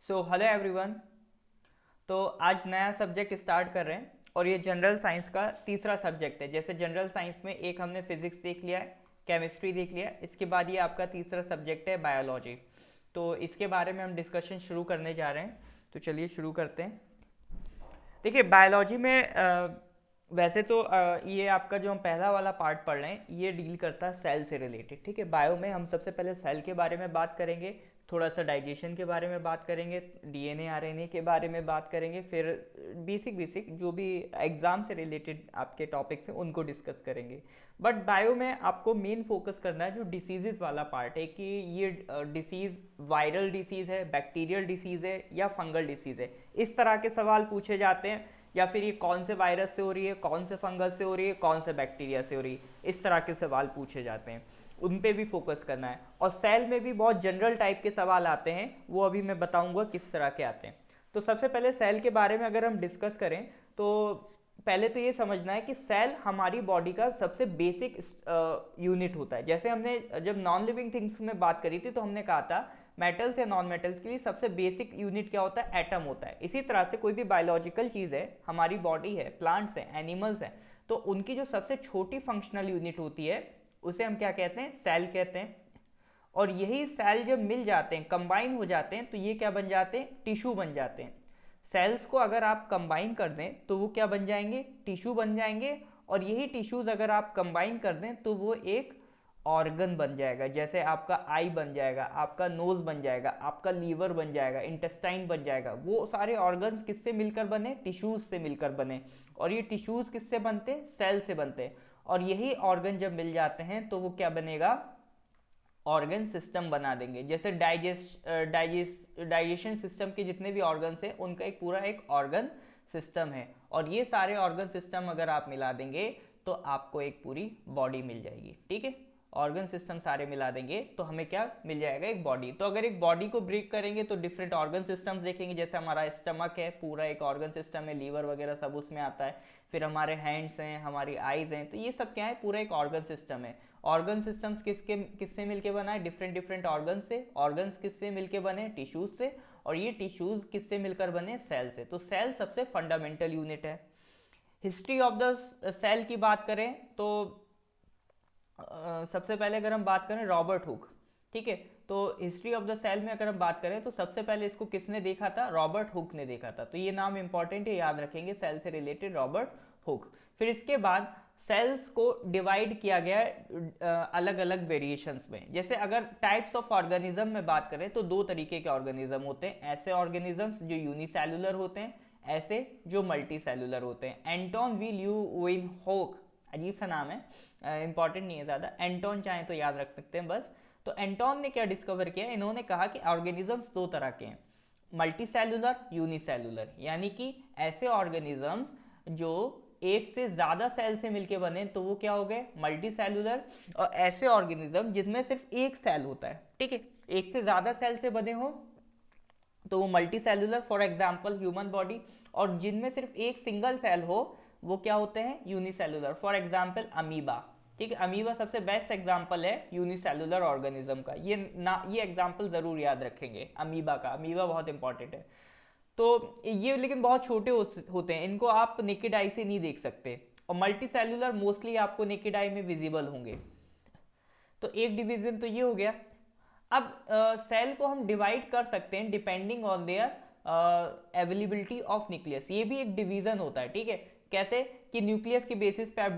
Hello everyone. तो आज नया सब्जेक्ट स्टार्ट कर रहे हैं और ये जनरल साइंस का तीसरा सब्जेक्ट है। जैसे जनरल साइंस में एक हमने फिजिक्स देख लिया है, केमिस्ट्री देख लिया है, इसके बाद ये आपका तीसरा सब्जेक्ट है बायोलॉजी। तो इसके बारे में हम डिस्कशन शुरू करने जा रहे हैं। तो चलिए शुरू करते हैं। देखिए बायोलॉजी में वैसे तो ये आपका जो हम पहला वाला पार्ट पढ़ रहे हैं ये डील करता है सेल से रिलेटेड। ठीक है, बायो में हम सबसे पहले सेल के बारे में बात करेंगे, थोड़ा सा डाइजेशन के बारे में बात करेंगे, डीएनए आरएनए के बारे में बात करेंगे, फिर बेसिक बेसिक जो भी एग्ज़ाम से रिलेटेड आपके टॉपिक्स हैं उनको डिस्कस करेंगे। बट बायो में आपको मेन फोकस करना है जो डिसीज़ वाला पार्ट है कि ये डिसीज़ वायरल डिसीज़ है, बैक्टीरियल डिसीज़ है या फंगल डिसीज़ है। इस तरह के सवाल पूछे जाते हैं। या फिर ये कौन से वायरस से हो रही है, कौन से फंगस से हो रही है, कौन से बैक्टीरिया से हो रही है, इस तरह के सवाल पूछे जाते हैं। उन पे भी फोकस करना है। और सेल में भी बहुत जनरल टाइप के सवाल आते हैं, वो अभी मैं बताऊंगा किस तरह के आते हैं। तो सबसे पहले सेल के बारे में अगर हम डिस्कस करें तो पहले तो ये समझना है कि सेल हमारी बॉडी का सबसे बेसिक यूनिट होता है। जैसे हमने जब नॉन लिविंग थिंग्स में बात करी थी तो हमने कहा था मेटल्स या नॉन मेटल्स के लिए सबसे बेसिक यूनिट क्या होता है, एटम होता है। इसी तरह से कोई भी बायोलॉजिकल चीज़ है, हमारी बॉडी है, प्लांट्स हैं, एनिमल्स हैं, तो उनकी जो सबसे छोटी फंक्शनल यूनिट होती है उसे हम क्या कहते हैं, सेल कहते हैं। और यही सेल जब मिल जाते हैं, कंबाइन हो जाते हैं, तो ये क्या बन जाते हैं, टिश्यू बन जाते हैं। सेल्स को अगर आप कंबाइन कर दें तो वो क्या बन जाएंगे, टिश्यू बन जाएंगे। और यही टिश्यूज अगर आप कंबाइन कर दें तो वो एक ऑर्गन बन जाएगा। जैसे आपका आई बन जाएगा, आपका नोज बन जाएगा, आपका लीवर बन जाएगा, इंटेस्टाइन बन जाएगा। वो सारे ऑर्गन्स किससे मिलकर बने, टिश्यूज से मिलकर बने। और ये टिश्यूज किससे बनते हैं, सेल से बनते हैं। और यही ऑर्गन जब मिल जाते हैं तो वो क्या बनेगा, ऑर्गन सिस्टम बना देंगे। जैसे डाइजेशन सिस्टम के जितने भी ऑर्गन्स हैं उनका एक पूरा एक ऑर्गन सिस्टम है। और ये सारे ऑर्गन सिस्टम अगर आप मिला देंगे तो आपको एक पूरी बॉडी मिल जाएगी। ठीक है, ऑर्गन सिस्टम सारे मिला देंगे तो हमें क्या मिल जाएगा, एक बॉडी। तो अगर एक बॉडी को ब्रेक करेंगे तो डिफरेंट ऑर्गन सिस्टम्स देखेंगे। जैसे हमारा स्टमक है, पूरा एक ऑर्गन सिस्टम है, लीवर वगैरह सब उसमें आता है। फिर हमारे हैंड्स हैं, हमारी आईज हैं, तो ये सब क्या है, पूरा एक ऑर्गन सिस्टम है। ऑर्गन सिस्टम्स किससे मिलके बना है, डिफरेंट डिफरेंट ऑर्गन से। ऑर्गन्स किससे मिलके बने, टिश्यूज से। और ये टिश्यूज किससे मिलकर बने, सेल से। तो सेल सबसे फंडामेंटल यूनिट है। हिस्ट्री ऑफ द सेल की बात करें तो सबसे पहले अगर हम बात करें रॉबर्ट हुक, ठीक है, तो हिस्ट्री ऑफ द सेल में अगर हम बात करें तो सबसे पहले इसको किसने देखा था, रॉबर्ट हुक ने देखा था। तो ये नाम इंपॉर्टेंट है, याद रखेंगे, सेल से रिलेटेड रॉबर्ट हुक। फिर इसके बाद सेल्स को डिवाइड किया गया अलग अलग वेरिएशंस में। जैसे अगर टाइप्स ऑफ ऑर्गेनिज्म में बात करें तो दो तरीके के ऑर्गेनिज्म होते हैं। ऐसे ऑर्गेनिजम्स जो यूनिसेलुलर होते हैं, ऐसे जो मल्टी सेलुलर होते हैं। एंटोन वी ल्यूविन होक, अजीब सा नाम है, इंपॉर्टेंट नहीं है ज़्यादा, एंटोन चाहे तो याद रख सकते हैं बस। तो एंटोन ने क्या डिस्कवर किया, इन्होंने कहा कि ऑर्गेनिजम्स दो तरह के हैं, मल्टी सेलुलर, यूनिसेलुलर। यानी कि ऐसे ऑर्गेनिजम्स जो एक से ज़्यादा सेल से मिलके बने तो वो क्या हो गए, मल्टी सेलुलर। और ऐसे ऑर्गेनिज्म जिसमें सिर्फ एक सेल होता है, ठीक है, एक से ज़्यादा सेल से बने हो तो वो multi cellular, for example human body. और जिनमें सिर्फ एक सिंगल सेल हो वो क्या होते हैं, यूनिसेलुलर, फॉर एग्जाम्पल अमीबा। ठीक है, अमीबा सबसे बेस्ट एग्जाम्पल है यूनिसेलुलर ऑर्गेनिज्म का। ये एग्जाम्पल जरूर याद रखेंगे अमीबा का, अमीबा बहुत इंपॉर्टेंट है। तो ये लेकिन बहुत छोटे होते हैं, इनको आप नेकेड आई से नहीं देख सकते। और मल्टी सेलुलर मोस्टली आपको नेकेड आई में विजिबल होंगे। तो एक डिवीजन तो ये हो गया। अब सेल को हम डिवाइड कर सकते हैं depending on their availability of nucleus. ये भी एक डिवीजन होता है, ठीक है। कैसे कि न्यूक्लियस के बेसिस पे आप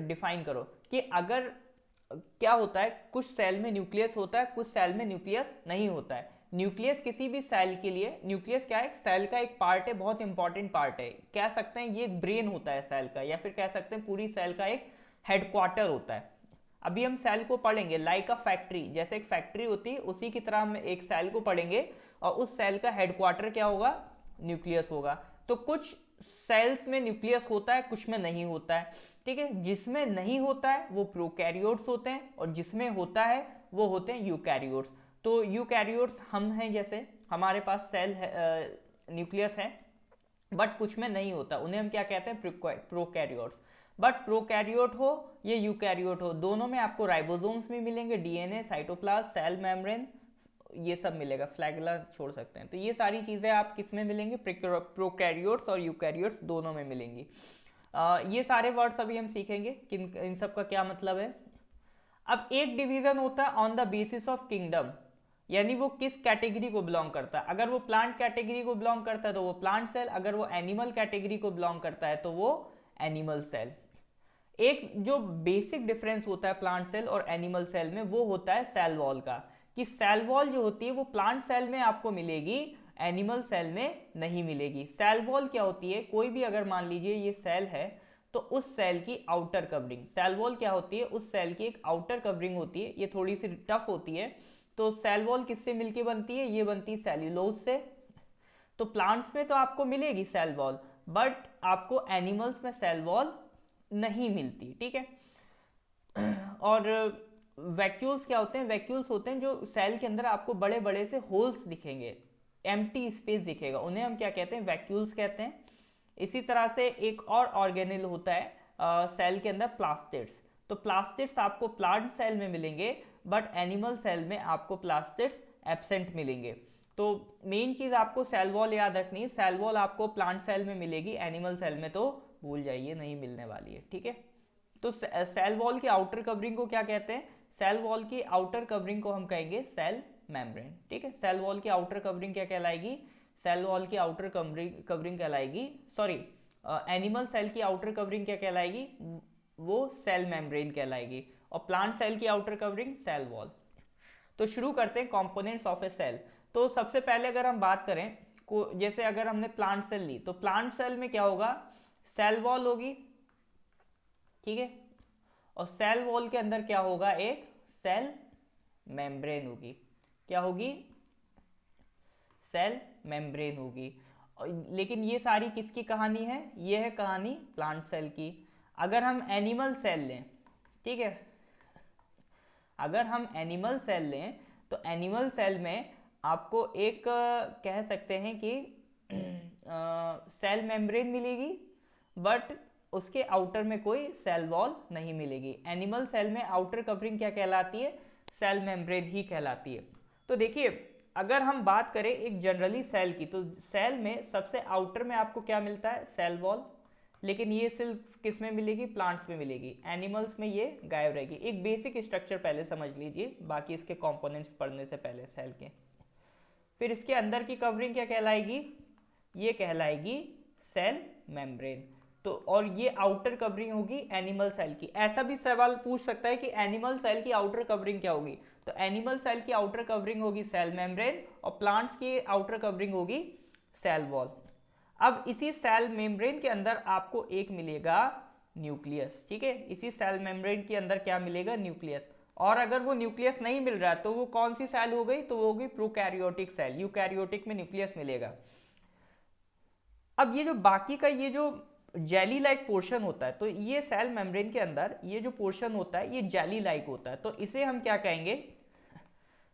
डिफाइन करो कि अगर क्या होता है, कुछ सेल में न्यूक्लियस होता है, कुछ सेल में न्यूक्लियस नहीं होता है। न्यूक्लियस किसी भी सेल के लिए, न्यूक्लियस क्या है, सेल का एक पार्ट है, बहुत इंपॉर्टेंट पार्ट है। कह सकते हैं ये ब्रेन होता है सेल का, या फिर कह सकते हैं पूरी सेल का एक हेडक्वार्टर होता है। अभी हम सेल को पढ़ेंगे लाइक अ फैक्ट्री, जैसे एक फैक्ट्री होती है उसी की तरह हम एक सेल को पढ़ेंगे। और उस सेल का हेडक्वार्टर क्या होगा, न्यूक्लियस होगा। तो कुछ सेल्स में न्यूक्लियस होता है, कुछ में नहीं होता है, ठीक है। जिसमें नहीं होता है वो प्रोकैरियोट्स होते हैं, और जिसमें होता है वो होते हैं यूकैरियोट्स। तो यूकैरियोट्स हम हैं, जैसे हमारे पास सेल है, न्यूक्लियस है, बट कुछ में नहीं होता, उन्हें हम क्या कहते हैं, प्रोकैरियोट्स। बट प्रोकैरियोट हो या यूकैरियोट हो, दोनों में आपको राइबोसोम्स भी मिलेंगे, डीएनए, साइटोप्लाज्म, सेल मेम्ब्रेन, ये सब मिलेगा, फ्लैगेला छोड़ सकते हैं। तो ये सारी चीज़ें आप किस में मिलेंगे, प्रोकैरियोट्स और यूकैरियोट्स दोनों में मिलेंगी। ये सारे वर्ड्स अभी हम सीखेंगे किन इन सब का क्या मतलब है। अब एक डिवीजन होता है on the basis of kingdom, यानी वो किस कैटेगरी को बिलोंग करता है। अगर वो प्लांट कैटेगरी को बिलोंग करता है तो वो प्लांट सेल, अगर वो एनिमल कैटेगरी को बिलोंग करता है तो वो एनिमल सेल। एक जो बेसिक डिफरेंस होता है प्लांट सेल और एनिमल सेल में वो होता है सेल वॉल का, कि सेल वॉल जो होती है वो प्लांट सेल में आपको मिलेगी, एनिमल सेल में नहीं मिलेगी। सेल वॉल क्या होती है, कोई भी अगर मान लीजिए ये सेल है तो उस सेल की आउटर कवरिंग, सेल वॉल क्या होती है, उस सेल की एक आउटर कवरिंग होती है, ये थोड़ी सी टफ होती है। तो सेल वॉल किससे मिलके बनती है, ये बनती है सेल्यूलोज से। तो प्लांट्स में तो आपको मिलेगी सेल वॉल, बट आपको एनिमल्स में सेल वॉल नहीं मिलती, ठीक है। और वैक्यूल्स क्या होते हैं, वैक्यूल्स होते हैं जो सेल के अंदर आपको बड़े बड़े से होल्स दिखेंगे, एम्प्टी स्पेस दिखेगा, उन्हें हम क्या कहते हैं, वैक्यूल्स कहते हैं। इसी तरह से एक और ऑर्गेनेल होता है सेल के अंदर, प्लास्टिड्स। तो प्लास्टिड्स आपको प्लांट सेल में मिलेंगे, बट एनिमल सेल में आपको प्लास्टिड्स एब्सेंट मिलेंगे। तो मेन चीज आपको सेल वॉल याद रखनी है, सेल वॉल आपको प्लांट सेल में मिलेगी, एनिमल सेल में तो भूल जाइए, नहीं मिलने वाली है, ठीक है। तो सेल वॉल की आउटर कवरिंग को क्या कहते हैं, सेल वॉल की आउटर कवरिंग को हम कहेंगे सेल मेम्ब्रेन, ठीक है। सेल वॉल की आउटर कवरिंग क्या कहलाएगी, सेल वॉल की आउटर कवरिंग कहलाएगी, सॉरी एनिमल सेल की आउटर कवरिंग क्या कहलाएगी, वो सेल मेम्ब्रेन कहलाएगी, और प्लांट सेल की आउटर कवरिंग सेल वॉल। तो शुरू करते हैं कंपोनेंट्स ऑफ ए सेल। तो सबसे पहले अगर हम बात करें जैसे अगर हमने प्लांट सेल ली तो प्लांट सेल में क्या होगा, सेल वॉल होगी, ठीक है, और सेल वॉल के अंदर क्या होगा, एक सेल मेम्ब्रेन होगी, क्या होगी, सेल मेम्ब्रेन होगी। लेकिन ये सारी किसकी कहानी है, ये है कहानी प्लांट सेल की। अगर हम एनिमल सेल लें, ठीक है, अगर हम एनिमल सेल लें तो एनिमल सेल में आपको एक कह सकते हैं कि सेल मेम्ब्रेन मिलेगी, बट उसके आउटर में कोई सेल वॉल नहीं मिलेगी। एनिमल सेल में आउटर कवरिंग क्या कहलाती है, सेल मेम्ब्रेन ही कहलाती है। तो देखिए अगर हम बात करें एक जनरली सेल की, तो सेल में सबसे आउटर में आपको क्या मिलता है, सेल वॉल, लेकिन ये सिर्फ किस में मिलेगी, प्लांट्स में मिलेगी, एनिमल्स में ये गायब रहेगी। एक बेसिक स्ट्रक्चर पहले समझ लीजिए, बाकी इसके कंपोनेंट्स पढ़ने से पहले सेल के। फिर इसके अंदर की कवरिंग क्या कहलाएगी, ये कहलाएगी सेल मेम्ब्रेन। तो और ये आउटर कवरिंग होगी एनिमल सेल की। ऐसा भी सवाल पूछ सकता है कि एनिमल सेल की आउटर कवरिंग क्या होगी, तो एनिमल सेल की आउटर कवरिंग होगी सेल मेम्ब्रेन, और प्लांट्स की आउटर कवरिंग होगी सेल वॉल। अब इसी सेल मेम्ब्रेन के अंदर आपको एक मिलेगा न्यूक्लियस, ठीक है, इसी सेल मेम्ब्रेन के अंदर क्या मिलेगा, न्यूक्लियस। और अगर वो न्यूक्लियस नहीं मिल रहा है तो वो कौन सी सेल हो गई, तो वो होगी प्रोकैरियोटिक सेल, यूकैरियोटिक में न्यूक्लियस मिलेगा। अब ये जो बाकी का ये जो जेली लाइक पोर्शन होता है, तो ये सेल मेम्ब्रेन के अंदर ये जो पोर्शन होता है ये जेली लाइक होता है, तो इसे हम क्या कहेंगे,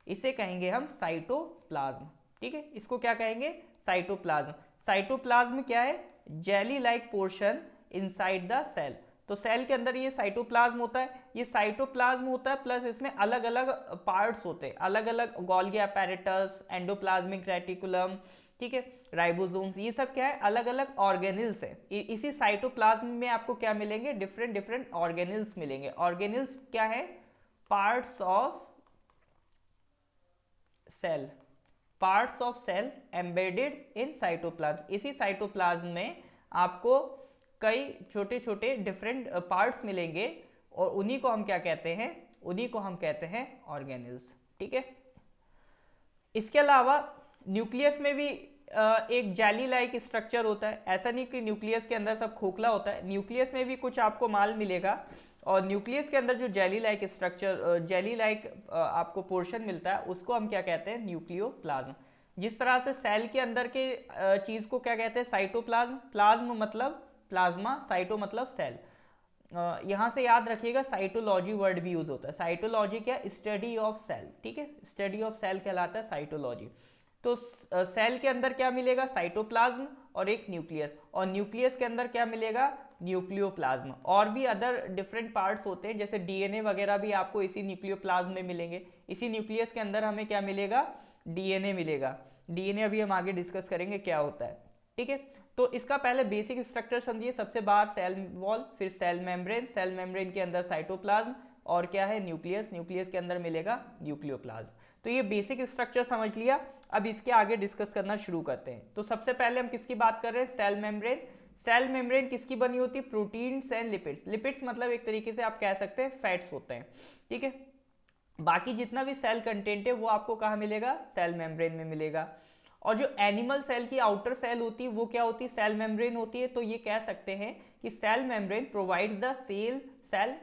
इसे कहेंगे हम साइटोप्लाज्म, ठीक है, इसको क्या कहेंगे, साइटोप्लाज्म। साइटोप्लाज्म क्या है, jelly like portion inside the cell. तो सेल के अंदर ये साइटोप्लाज्म होता है, ये साइटोप्लाज्म होता है, प्लस इसमें अलग अलग पार्ट्स होते हैं, अलग अलग गोल्गी अपैरेटस, एंडोप्लाज्मिक रेटिकुलम, ठीक है, राइबोसोम्स, ये सब क्या है, अलग अलग ऑर्गेनिल्स है। इसी साइटोप्लाज्म में आपको क्या मिलेंगे, डिफरेंट डिफरेंट ऑर्गेनिल्स मिलेंगे। ऑर्गेनिल्स क्या है, parts of cell, parts of cell embedded in cytoplasm. इसी साइटोप्लाज्म में आपको कई छोटे छोटे डिफरेंट पार्ट्स मिलेंगे, और उन्हीं को हम क्या कहते हैं, उन्हीं को हम कहते हैं ऑर्गेनिल्स, ठीक है। इसके अलावा न्यूक्लियस में भी एक जेली लाइक स्ट्रक्चर होता है। ऐसा नहीं कि न्यूक्लियस के अंदर सब खोखला होता है, न्यूक्लियस में भी कुछ आपको माल मिलेगा, और न्यूक्लियस के अंदर जो jelly like structure, jelly like आपको पोर्शन मिलता है, उसको हम क्या कहते हैं, न्यूक्लियोप्लाज्म। जिस तरह से सेल के अंदर के चीज को क्या कहते हैं, साइटोप्लाज्म, प्लाज्म मतलब प्लाज्मा, साइटो मतलब सेल। यहाँ से याद रखिएगा साइटोलॉजी वर्ड भी यूज होता है। साइटोलॉजी क्या, स्टडी ऑफ सेल, ठीक है, स्टडी ऑफ सेल कहलाता है साइटोलॉजी। तो सेल के अंदर क्या मिलेगा, साइटोप्लाज्म और एक न्यूक्लियस, और न्यूक्लियस के अंदर क्या मिलेगा, न्यूक्लियोप्लाज्म। और भी अदर डिफरेंट पार्ट्स होते हैं, जैसे डीएनए वगैरह भी आपको इसी न्यूक्लियोप्लाज्म में मिलेंगे। इसी न्यूक्लियस के अंदर हमें क्या मिलेगा, डीएनए मिलेगा। डीएनए अभी हम आगे डिस्कस करेंगे क्या होता है, ठीक है। तो इसका पहले बेसिक स्ट्रक्चर समझिए। सबसे बाहर सेल वॉल, फिर सेल मेम्ब्रेन, सेल मेम्ब्रेन के अंदर साइटोप्लाज्म, और क्या है, न्यूक्लियस, न्यूक्लियस के अंदर मिलेगा न्यूक्लियोप्लाज्म। तो ये बेसिक स्ट्रक्चर समझ लिया। अब इसके आगे डिस्कस करना शुरू करते हैं। तो सबसे पहले हम किसकी बात कर रहे हैं, सेल मेम्ब्रेन। सेल मेम्ब्रेन किसकी बनी होती है, प्रोटीन्स एंड लिपिड्स। लिपिड्स मतलब एक तरीके से आप कह सकते हैं फैट्स होते हैं, ठीक है। बाकी जितना भी सेल कंटेंट है वो आपको कहाँ मिलेगा, सेल मेम्ब्रेन में मिलेगा। और जो एनिमल सेल की आउटर सेल होती है वो क्या होती है, सेल मेम्ब्रेन होती है। तो ये कह सकते हैं कि cell membrane provides the cell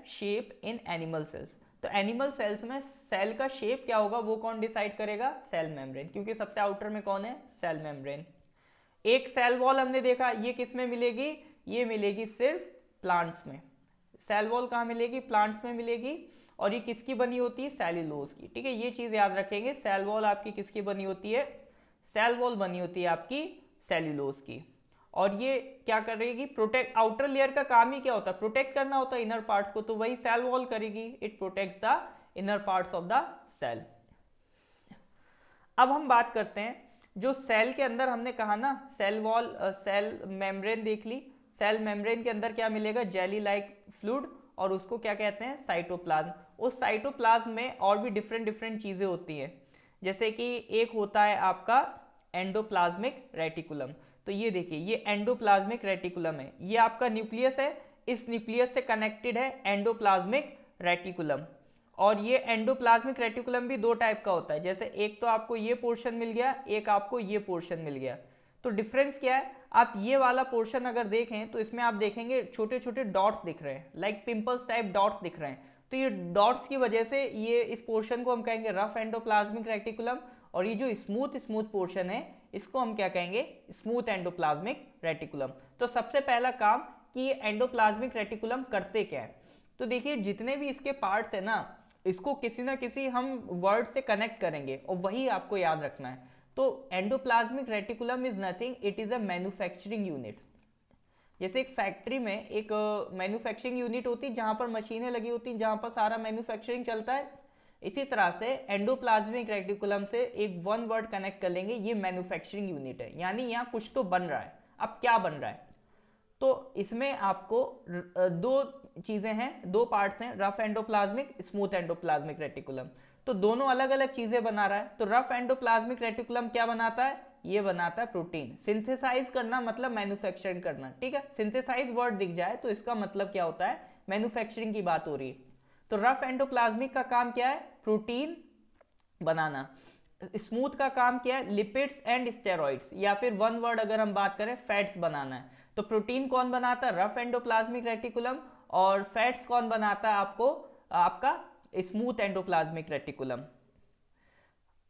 shape in animal cells. तो एनिमल सेल्स में सेल का शेप क्या होगा वो कौन डिसाइड करेगा, सेल मेम्ब्रेन, क्योंकि सबसे आउटर में कौन है, सेल मेम्ब्रेन। एक सेल वॉल हमने देखा, ये किस में मिलेगी, ये मिलेगी सिर्फ प्लांट्स में। सेल वॉल कहाँ मिलेगी, प्लांट्स में मिलेगी। और ये किसकी बनी होती है, सेल्यूलोज की, ठीक है। ये चीज याद रखेंगे, सेल वॉल आपकी किसकी बनी होती है, सेल वॉल बनी होती है आपकी सेल्यूलोज की। और ये क्या करेगी, प्रोटेक्ट, आउटर लेयर का काम ही क्या होता है, प्रोटेक्ट करना होता है इनर पार्ट्स को, तो वही सेल वॉल करेगी, it protects the inner parts of the cell. अब हम बात करते हैं जो सेल के अंदर हमने कहा ना, सेल वॉल, सेल मेम्ब्रेन देख ली। सेल मेम्ब्रेन के अंदर क्या मिलेगा, जेली लाइक फ्लूइड, और उसको क्या कहते हैं, साइटोप्लाज्म। उस साइटोप्लाज्म में और भी डिफरेंट डिफरेंट चीजें होती हैं, जैसे कि एक होता है आपका एंडोप्लाज्मिक रेटिकुलम। तो ये देखिए, ये एंडोप्लाज्मिक रेटिकुलम है, ये आपका न्यूक्लियस है, इस न्यूक्लियस से कनेक्टेड है एंडोप्लाज्मिक रेटिकुलम। और ये एंडोप्लाज्मिक रेटिकुलम भी दो टाइप का होता है, जैसे एक तो आपको ये पोर्शन मिल गया, एक आपको ये पोर्शन मिल गया। तो डिफरेंस क्या है, आप ये वाला पोर्शन अगर देखें तो इसमें आप देखेंगे छोटे छोटे डॉट्स दिख रहे हैं, लाइक पिंपल्स टाइप डॉट्स दिख रहे हैं। तो ये डॉट्स की वजह से ये इस पोर्शन को हम कहेंगे रफ एंडोप्लाज्मिक रेटिकुलम, और ये जो स्मूथ स्मूथ पोर्शन है इसको हम क्या कहेंगे, स्मूथ एंडोप्लाज्मिक रेटिकुलम। तो सबसे पहला काम कि ये एंडोप्लाज्मिक रेटिकुलम करते क्या है, तो देखिए जितने भी इसके पार्ट्स है ना, इसको किसी ना किसी हम वर्ड से कनेक्ट करेंगे, और वही आपको याद रखना है। तो endoplasmic reticulum is nothing, it is a manufacturing unit. जैसे एक फैक्ट्री में एक मैन्युफैक्चरिंग यूनिट होती है जहां पर मशीनें लगी होती हैं, जहां पर सारा मैन्युफैक्चरिंग चलता है, इसी तरह से एंडोप्लाज्मिक रेटिकुलम से एक वन वर्ड कनेक्ट कर लेंगे, ये मैन्युफैक्चरिंग यूनिट है, यानी यहाँ कुछ तो बन रहा है। अब क्या बन रहा है, तो इसमें आपको दो चीजें हैं, दो पार्ट्स हैं, rough endoplasmic, smooth endoplasmic reticulum. तो दोनों अलग अलग चीजें बना रहा है। तो रफ एंडोप्लाज्मिक रेटिकुलम क्या बनाता है, ये बनाता है प्रोटीन। सिंथेसाइज करना मतलब मैन्युफैक्चरिंग करना, ठीक है। सिंथेसाइज वर्ड दिख जाए तो इसका मतलब क्या होता है, मैन्युफैक्चरिंग की बात हो रही है। तो रफ एंडोप्लाज्मिक का काम क्या है, प्रोटीन बनाना। स्मूथ का काम क्या है, लिपिड्स एंड स्टेरॉइड्स, या फिर वन वर्ड अगर हम बात करें, फैट्स बनाना है। तो प्रोटीन कौन बनाता है, रफ एंडोप्लाज्मिक रेटिकुलम, और फैट्स कौन बनाता है आपको, आपका स्मूथ एंडोप्लाज्मिक रेटिकुलम।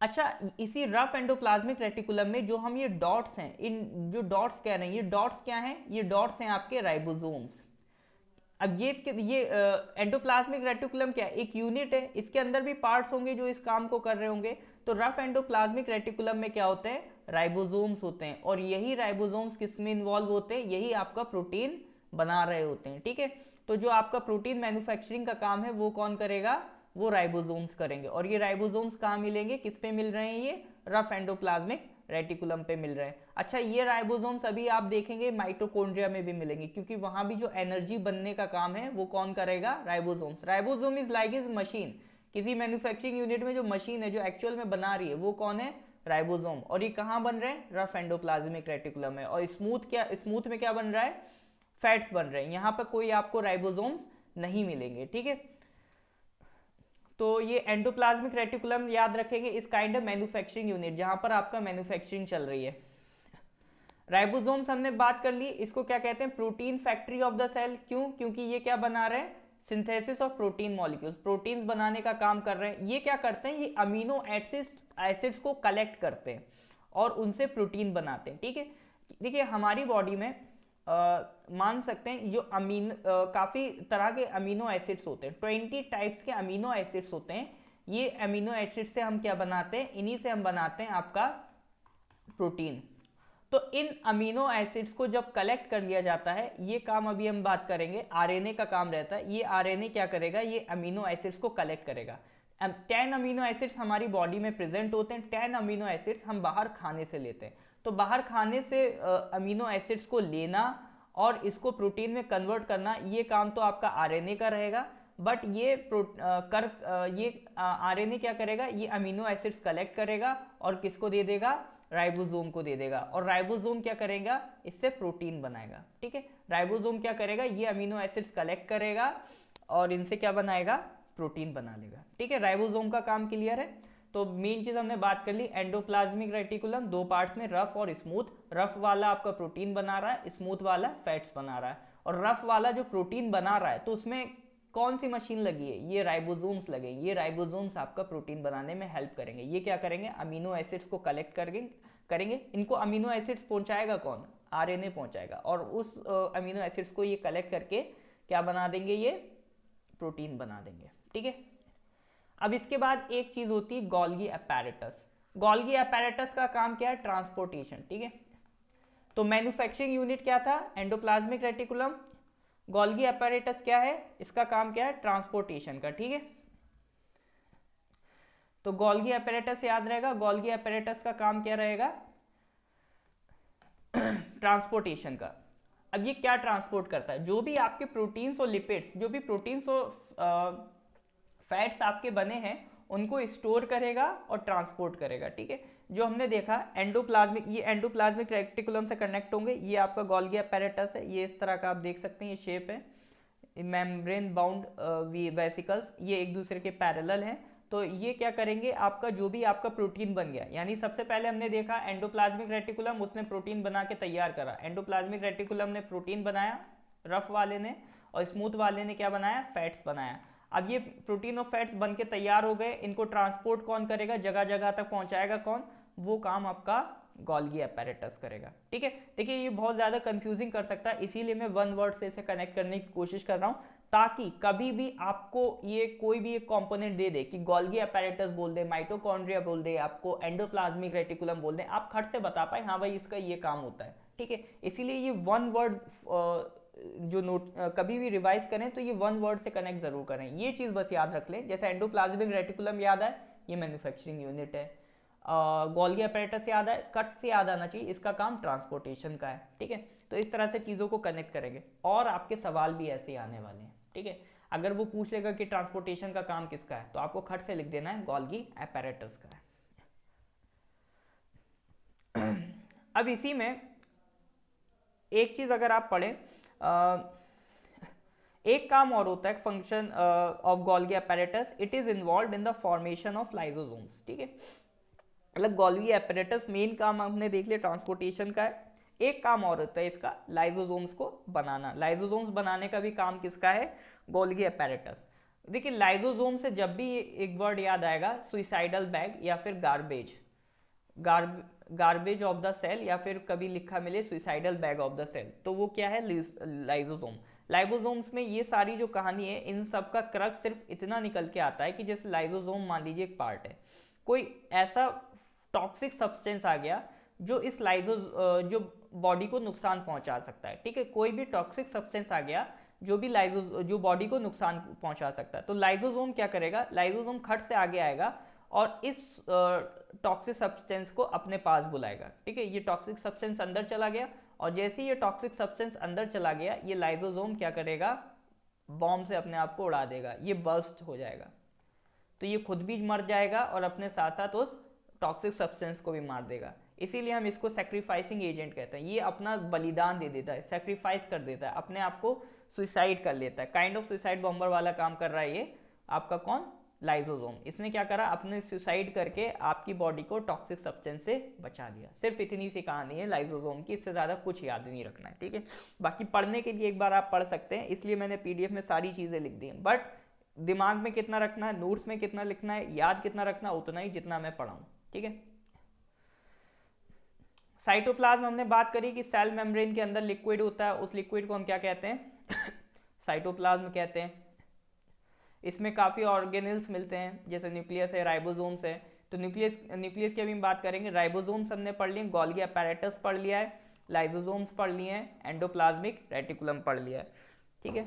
अच्छा, इसी रफ एंडोप्लाज्मिक रेटिकुलम में जो हम ये डॉट्स हैं, इन जो डॉट्स कह रहे हैं, ये डॉट्स क्या हैं, ये डॉट्स हैं आपके राइबोसोम्स। अब ये एंडोप्लाज्मिक रेटिकुलम क्या है, एक यूनिट है, इसके अंदर भी पार्ट्स होंगे जो इस काम को कर रहे होंगे। तो रफ एंडोप्लाज्मिक रेटिकुलम में क्या होते हैं, राइबोसोम्स होते हैं, और यही राइबोसोम्स किस में इन्वॉल्व होते हैं, यही आपका प्रोटीन बना रहे होते हैं, ठीक है। तो जो आपका प्रोटीन मैन्युफैक्चरिंग का काम है वो कौन करेगा, वो राइबोसोम्स करेंगे। और ये राइबोसोम्स कहाँ मिलेंगे, किस पे मिल रहे हैं, ये रफ एंडोप्लाज्मिक रेटिकुलम पे मिल रहे हैं। अच्छा, ये राइबोसोम्स अभी आप देखेंगे माइटोकॉन्ड्रिया में भी मिलेंगे, क्योंकि वहां भी जो एनर्जी बनने का काम है वो कौन करेगा, ribosomes. Ribosome is like is machine, किसी मैन्युफैक्चरिंग यूनिट में जो मशीन है जो एक्चुअल में बना रही है वो कौन है, राइबोसोम। और ये कहाँ बन रहे हैं, रफ एंडोप्लाज्मिक रेटिकुलम है। और स्मूथ में क्या बन रहा है, फैट्स बन रहे हैं। यहाँ पर कोई आपको राइबोसोम्स नहीं मिलेंगे, ठीक है। तो ये एंडोप्लाज्मिक रेटिकुलम याद रखेंगे, इस काइंड ऑफ मैन्युफैक्चरिंग यूनिट जहां पर आपका मैन्युफैक्चरिंग चल रही है। राइबोसोम्स हमने बात कर ली, इसको क्या कहते हैं, protein factory of the cell. क्यों, क्योंकि ये क्या बना रहे हैं, synthesis of protein molecules, proteins बनाने का काम कर रहे हैं। ये क्या करते हैं, ये अमीनो एसिड्स को कलेक्ट करते हैं और उनसे प्रोटीन बनाते हैं, ठीक है। देखिए हमारी बॉडी में मान सकते हैं जो काफ़ी तरह के अमीनो एसिड्स होते हैं, 20 टाइप्स के अमीनो एसिड्स होते हैं। ये अमीनो एसिड से हम क्या बनाते हैं, इन्हीं से हम बनाते हैं आपका प्रोटीन। तो इन अमीनो एसिड्स को जब कलेक्ट कर लिया जाता है, ये काम अभी हम बात करेंगे, आरएनए का काम रहता है। ये आरएनए क्या करेगा, ये अमीनो एसिड्स को कलेक्ट करेगा। 10 अमीनो एसिड्स हमारी बॉडी में प्रेजेंट होते हैं, 10 अमीनो एसिड्स हम बाहर खाने से लेते हैं। तो बाहर खाने से अमीनो एसिड्स को लेना और इसको प्रोटीन में कन्वर्ट करना, ये काम तो आपका आरएनए का रहेगा। बट ये आरएनए क्या करेगा, ये अमीनो एसिड्स कलेक्ट करेगा और किसको दे देगा, राइबोसोम को दे देगा। और राइबोसोम क्या करेगा, इससे प्रोटीन बनाएगा। ठीक है, राइबोसोम क्या करेगा, ये अमीनो एसिड्स कलेक्ट करेगा और इनसे क्या बनाएगा, प्रोटीन बना लेगा। ठीक है, राइबोसोम का काम क्लियर है। तो मेन चीज हमने बात कर ली, एंडोप्लाज्मिक रेटिकुलम 2 पार्ट्स में, रफ और स्मूथ। रफ वाला आपका प्रोटीन बना रहा है, स्मूथ वाला फैट्स बना रहा है। और रफ वाला जो प्रोटीन बना रहा है, तो उसमें कौन सी मशीन लगी है, ये राइबोसोम्स लगे। ये राइबोसोम्स आपका प्रोटीन बनाने में हेल्प करेंगे। ये क्या करेंगे, अमीनो एसिड्स को कलेक्ट करेंगे। इनको अमीनो एसिड्स पहुंचाएगा कौन, आरएनए पहुंचाएगा। और उस अमीनो एसिड्स को ये कलेक्ट करके क्या बना देंगे, ये प्रोटीन बना देंगे। ठीक है, अब इसके बाद एक चीज होती है गोल्गी अपैरेटस। गोल्गी अपैरेटस का काम क्या है, ट्रांसपोर्टेशन। ठीक है, तो मैन्युफैक्चरिंग यूनिट क्या था, एंडोप्लाज्मिक रेटिकुलम। गोल्गी अपैरेटस क्या है, इसका काम क्या है, ट्रांसपोर्टेशन का। ठीक है, तो गोल्गी अपैरेटस याद रहेगा, गोल्गी अपैरेटस का काम क्या रहेगा, ट्रांसपोर्टेशन का। अब ये क्या ट्रांसपोर्ट करता है, जो भी आपके प्रोटीन्स और लिपिड्स, जो भी प्रोटीन्स और फैट्स आपके बने हैं, उनको स्टोर करेगा और ट्रांसपोर्ट करेगा। ठीक है, जो हमने देखा एंडोप्लाज्मिक, ये एंडोप्लाज्मिक रेटिकुलम से कनेक्ट होंगे। ये आपका गोल्गी अपैरेटस है, ये इस तरह का आप देख सकते हैं, ये शेप है। मेम्ब्रेन बाउंड वेसिकल्स, ये एक दूसरे के पैरेलल हैं। तो ये क्या करेंगे, आपका जो भी आपका प्रोटीन बन गया, यानी सबसे पहले हमने देखा एंडोप्लाज्मिक रेटिकुलम, उसने प्रोटीन बना के तैयार करा। एंडोप्लाज्मिक रेटिकुलम ने प्रोटीन बनाया, रफ वाले ने, और स्मूथ वाले ने क्या बनाया, फैट्स बनाया। अब ये प्रोटीन और फैट्स बन के तैयार हो गए, इनको ट्रांसपोर्ट कौन करेगा, जगह जगह तक पहुंचाएगा कौन, वो काम आपका गोल्गी अपैरेटस करेगा। ठीक है, देखिए ये बहुत ज्यादा कंफ्यूजिंग कर सकता है, इसीलिए मैं वन वर्ड से इसे कनेक्ट करने की कोशिश कर रहा हूं, ताकि कभी भी आपको ये कोई भी एक कंपोनेंट दे दे कि गोल्गी अपैरेटस बोल दे, माइटोकॉन्ड्रिया बोल दे, आपको एंडोप्लाज्मिक रेटिकुलम बोल दे, आप खट से बता पाए हाँ भाई इसका ये काम होता है। ठीक है, इसीलिए ये वन वर्ड जो नोट कभी भी रिवाइज करें तो ये वन वर्ड से कनेक्ट जरूर करें, ये चीज बस याद रख लें। जैसे एंडोप्लाज्मिक रेटिकुलम याद है, ये मैन्युफैक्चरिंग यूनिट है। गोल्गी अपैरेटस याद है, कट से याद आना चाहिए, इसका काम ट्रांसपोर्टेशन का है। ठीक है, तो इस तरह से चीज़ों को कनेक्ट करेंगे और आपके सवाल भी ऐसे ही आने वाले हैं। ठीक है, अगर वो पूछ लेगा कि ट्रांसपोर्टेशन का काम किसका है, तो आपको खट से लिख देना है गोल्गी अपैरेटस का है। अब इसी में एक चीज अगर आप पढ़ें, एक काम और होता है, function of Golgi apparatus, it is involve in the formation of lysosomes. ठीक है, मतलब गोल्गी अपैरेटस मेन काम हमने देख लिया ट्रांसपोर्टेशन का है। एक काम और होता है इसका, लाइसोसोम्स को बनाना। लाइसोसोम्स बनाने का भी काम किसका है, गोल्गी अपैरेटस। देखिए लाइसोसोम से जब भी एक वर्ड याद आएगा, सुइसाइडल बैग या फिर garbage, garbage of the cell, या फिर कभी लिखा मिले suicidal bag of the cell, तो वो क्या है, लाइसोसोम। लाइसोसोम्स में ये सारी जो कहानी है, इन सब का क्रक सिर्फ इतना निकल के आता है कि जैसे लाइसोसोम मान लीजिए एक पार्ट है, कोई ऐसा टॉक्सिक सब्सटेंस आ गया जो इस जो बॉडी को नुकसान पहुंचा सकता है। ठीक है, कोई भी टॉक्सिक सब्सटेंस आ गया जो भी जो बॉडी को नुकसान पहुंचा सकता है, तो लाइसोसोम क्या करेगा, लाइसोसोम खट से आगे आएगा और इस टॉक्सिक सब्सटेंस को अपने पास बुलाएगा। ठीक है, ये टॉक्सिक सब्सटेंस अंदर चला गया, और जैसे ही ये टॉक्सिक सब्सटेंस अंदर चला गया, ये लाइसोसोम क्या करेगा, बॉम्ब से अपने आप को उड़ा देगा, ये बर्स्ट हो जाएगा। तो ये खुद भी मर जाएगा और अपने साथ साथ उस टॉक्सिक सब्सटेंस को भी मार देगा। इसीलिए हम इसको सैक्रिफाइसिंग एजेंट कहते हैं। ये अपना बलिदान दे देता है, सैक्रिफाइस कर देता है, अपने आप को सुसाइड कर लेता है। काइंड ऑफ सुसाइड बॉम्बर वाला काम कर रहा है ये आपका कौन, लाइसोसोम। इसने क्या करा, अपने सुसाइड करके आपकी बॉडी को टॉक्सिक सब्सटेंस से बचा लिया। सिर्फ इतनी सी कहानी है लाइसोसोम की, इससे ज़्यादा कुछ याद नहीं रखना है। ठीक है, बाकी पढ़ने के लिए एक बार आप पढ़ सकते हैं, इसलिए मैंने पीडीएफ में सारी चीज़ें लिख दी हैं, बट दिमाग में कितना रखना है, नोट्स में कितना लिखना है, याद कितना रखना, उतना ही जितना मैं पढ़ाऊँ। ठीक है, साइटोप्लाज्म हमने बात करी कि सेल मेम्ब्रेन के अंदर लिक्विड होता है, उस लिक्विड को हम क्या कहते हैं, साइटोप्लाज्म कहते हैं। इसमें काफ़ी ऑर्गेनेल्स मिलते हैं, जैसे न्यूक्लियस है, राइबोसोम्स है, तो न्यूक्लियस न्यूक्लियस की अभी हम बात करेंगे। राइबोसोम्स हमने पढ़ लिए, गोल्गी अपैरेटस पढ़ लिया है, लाइसोसोम्स पढ़ लिए हैं, एंडोप्लाज्मिक रेटिकुलम पढ़ लिया है, ठीक है।